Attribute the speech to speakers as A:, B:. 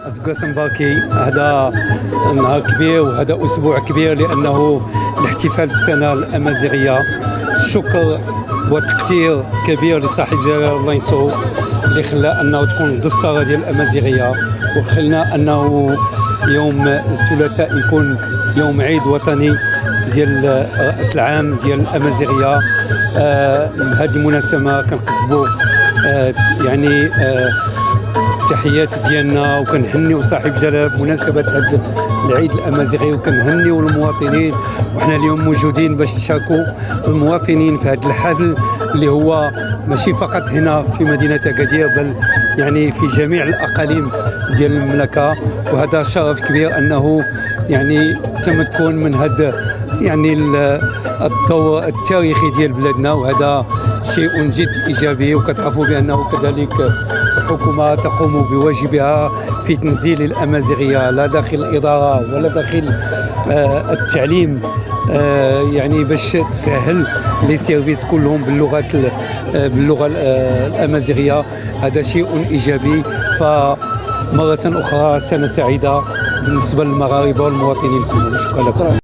A: أزقاس مباركي، هذا نهار كبير وهذا أسبوع كبير لأنه الاحتفال بالسنة الأمازيغية. الشكر والتقدير كبير لصاحب الجلالة الله ينصرو اللي خلى أنه تكون الدستورة ديال الأمازيغية وخلنا أنه يوم الثلاثاء يكون يوم عيد وطني ديال رأس العام ديال الأمازيغية. بهذه المناسبة كنقدموا يعني التحيات ديالنا وكنهنيو صاحب الجلاله بمناسبه هذا العيد الامازيغي وكنهنيو المواطنين، وحنا اليوم موجودين باش نشاركوا المواطنين في هذا الحفل اللي هو ماشي فقط هنا في مدينه اكادير بل يعني في جميع الاقاليم ديال المملكه. وهذا شرف كبير انه يعني تمكن من هذا يعني الدور التاريخي ديال بلادنا، وهذا شيء جد ايجابي. وكتعرفوا بانه كذلك الحكومه تقوم بواجبها في تنزيل الامازيغيه لا داخل الاداره ولا داخل التعليم، يعني باش تسهل لي سيرفيس كلهم باللغه الامازيغيه. هذا شيء ايجابي. فمره اخرى سنه سعيده بالنسبه للمغاربه والمواطنين كلهم. شكرا لكم.